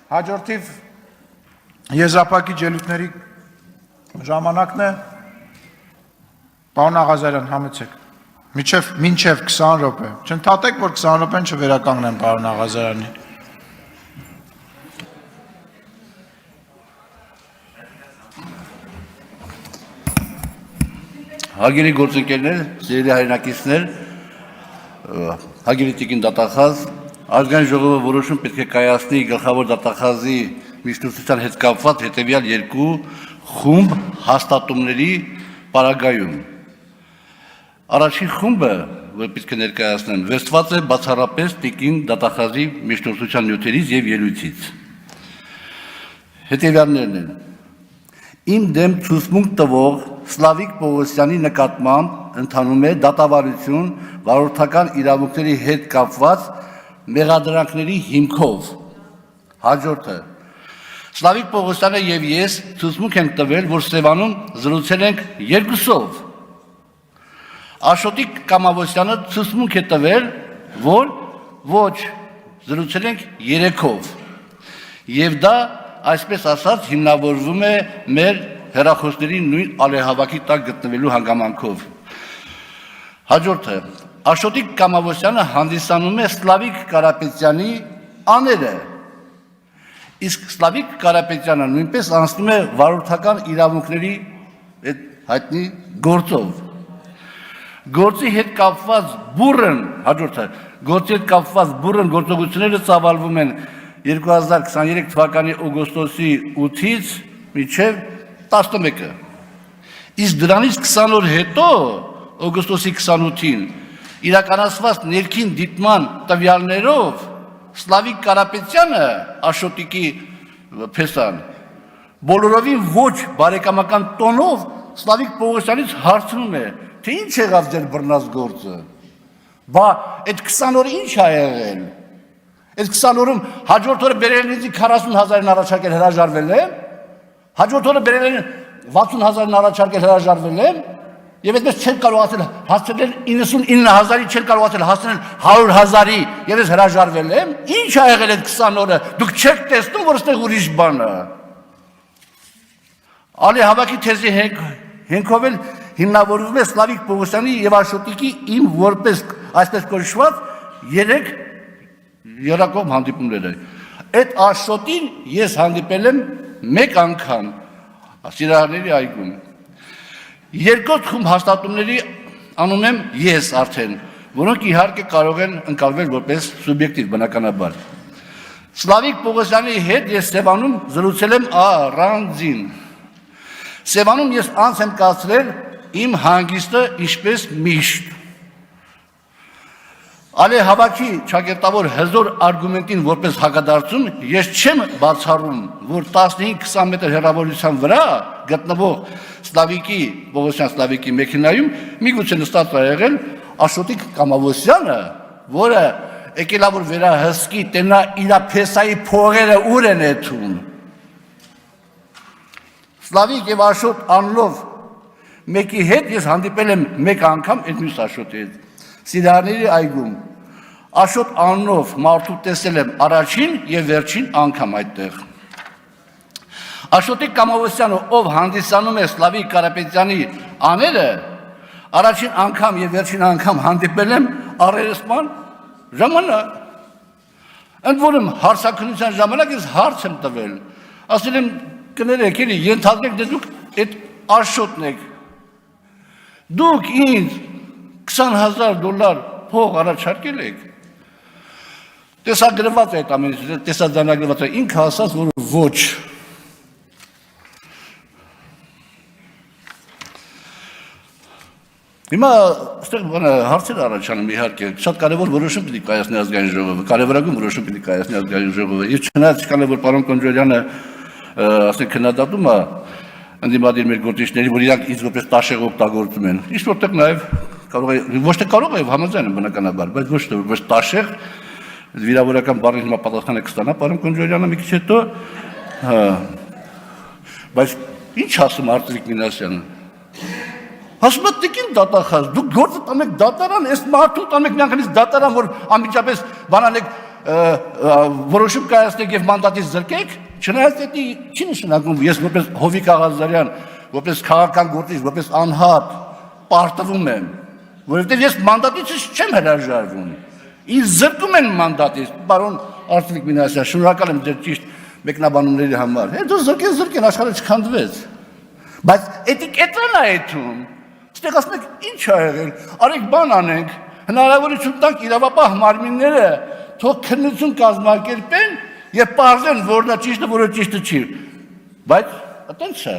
Հաջորդիվ եզրափակիչ ելույթների ժամանակն է, պարոն Աղազարյան, համեցեք, մինչև 20 րոպե, չընդհատեք, որ 20 րոպեն չվերականգնեմ պարոն Աղազարյանի։ Հարգելի գործընկերներ, սիրելի հայրենակիցներ, հարգելի տիկին դատախազ, ազգային ժողովը որոշում պետք է կայացնի գլխավոր դատախազի միջնորդության հետ կապված հետևյալ երկու խումբ հաստատումների պարագայում։ Առաջին խումբը, որ պետք է ներկայացնեմ, վերցված է բացառապես տիկին դատախազի միջնորդության նյութերից եւ ելույթից։ Հետևյալներն են. Իմ դեմ ցուցմունք տվող Սլավիկ Պողոսյանի նկատմամբ ընթանում է դատավարություն վարորդական իրավունքների հետ կապված մեղադրանքների հիմքով։ Հաջորդը Սլավիկ Պողոսյանը եւ ես ցուցմունք ենք տվել, որ Սևանում զրուցել ենք երկուսով։ Աշոտիկ Կամավոսյանը ցուցմունք է տվել, որ ոչ զրուցել ենք երեքով։ Եվ դա այսպես ասած հիմնավորվում է մեր հեռախոսների նույն ալեհավաքի տակ գտնվելու հանգամանքով։ Հաջորդը Աշոտիկ Կամավոսյանը հանդիսանում է Սլավիկ Կարապետյանի աները, իսկ Սլավիկ Կարապետյանը նույնպես անցնում է վարորդական իրավունքների այդ հայտնի գործով։ Գործի հետ կապված բուռն, հաջորդը գործի հետ կապված բուռն գործողությունները ծավալվում են 2023 թվականի օգոստոսի 8-ից մինչև 11-ը։ Իսկ դրանից 20 օր հետո, օգոստոսի 28-ին, իրականացված ներքին դիտման տվյալներով Սլավիկ Կարապետյանը, Աշոտիկի փեսան, բոլորովին ոչ բարեկամական տոնով Սլավիկ Պողոսյանից հարցնում է, թե ինչ եղավ ձեր բռնած գործը։ Բա այդ 20 օրը ինչ ա եղել։ Այդ 20 օրում հաջորդ օրը բերել ինձ 40,000-ն առաջարկել հրաժարվել եմ, հաջորդ օրը բերել 60,000-ն առաջարկել հրաժարվել եմ, եւ այդպես չեմ կարողացել հասցնել 99,000-ի չեմ կարողացել հասցնել 100,000-ի եւ ես հրաժարվել եմ։ Ինչ ա եղել այդ 20 օրը։ Դուք չեք տեսնում, որ այստեղ ուրիշ բան է։ Ալեհավաքի թեզի հենքով էլ հիմնավորվում է Սլավիկ Պողոսյանի եւ Աշոտիկի իմ որպես այսպես կոչված 3 երակով հանդիպումները։ Այդ Աշոտին ես հանդիպել եմ մեկ անգամ Սիրահարների այգում։ Երկրորդ խումբ հաստատումների անում եմ ես արդեն, որոնք իհարկե կարող են ընկալվել որպես սուբյեկտիվ բնականաբար։ Սլավիկ Պողոսյանի հետ ես Սևանում զրուցել եմ առանձին։ Սևանում ես անց եմ կացրել իմ հանգիստը ինչպես միշտ։ Ալեհավաքի ճակերտավոր հզոր արգումենտին որպես հակադարձում ես չեմ բացառում, որ 15-20 մետր հեռավորության վրա գտնվող Սլավիկի Պողոսյան Սլավիկի մեքենայում միգուցե նստած է եղել Աշոտիկ Կամավոսյանը, որը եկել է որ վերահսկի տենա իր փեսայի փողերը ուր են էթում։ Սլավիկ եւ Աշոտ անլով մեկի հետ ես հանդիպել եմ մեկ անգամ այդ մյուս Աշոտի հետ Սիրահարների այգում։ Աշոտ աննով մարդու տեսել եմ առաջին եւ վերջին անգամ այդտեղ։ Աշոտիկ Կամավոսյանը, ով հանդիսանում է Սլավիկ Կարապետյանի աները, առաջին անգամ եւ վերջին անգամ հանդիպել եմ առերեսման ժամանակ։ Ընդ որում հարցաքննության ժամանակ ես հարց եմ տվել։ Ասել եմ կներեք, էլի ենթադրեք, դե դուք այդ Աշոտն եք։ Դուք ինձ $20,000 փող առաջարկել եք։ Տեսագրված է այդ ամենը, տեսաձայնագրված է, ինքը ասաց, որ ոչ։ Հիմա այստեղ հարցեր առաջանում իհարկե, շատ կարևոր որոշում պիտի կայացնի ազգային ժողովը, կարևորագույն որոշում պիտի կայացնի ազգային ժողովը։ Իսկ չնայած չկան որ պարոն Կոնջորյանը ասենք քննադատում է ընդդիմադիր մեր գործիչների, որ իրանք ինձ որպես տաշեղ օգտագործում են։ Ինչ որտեղ նաև կարող է ոչ թե կարող է համաձայն եմ բնականաբար, բայց ոչ թե որպես տաշեղ վիրավորական բառին հիմա պատասխան է կստանա պարոն Կոնջորյանը մի քիչ հետո։ Բայց ինչ ասում Արտվիկ Մինասյանը։ Ասում է տիկին դատախազ, դուք գործը տանեք դատարան, այս մարդու տանեք միանգամից դատարան, որ անմիջապես բանանեք որոշում կայացնեք եւ մանդատից զրկեք, չնայած դա չի նշանակում ես որպես Հովիկ Աղազարյան, որպես քաղաքական գործիչ, որպես անհատ պարտվում եմ, որովհետեւ ես մանդատից չեմ հրաժարվում։ Ինձ զրկում են մանդատից, պարոն Արծվիկ Մինասյան, շնորհակալ եմ ձեր ճիշտ մեկնաբանումների համար։ Հետո զրկեն, աշխարհը չքանդվեց։ Բայց էտիկետն է այդում։ Ստեղ ասում եք, ինչ ա եղել, արեք բան անենք, հնարավորություն տանք իրավապահ մարմինները թող քննություն կազմակերպեն եւ պարզեն, որն է ճիշտը, որը ճիշտը չի։ Բայց այտենց է։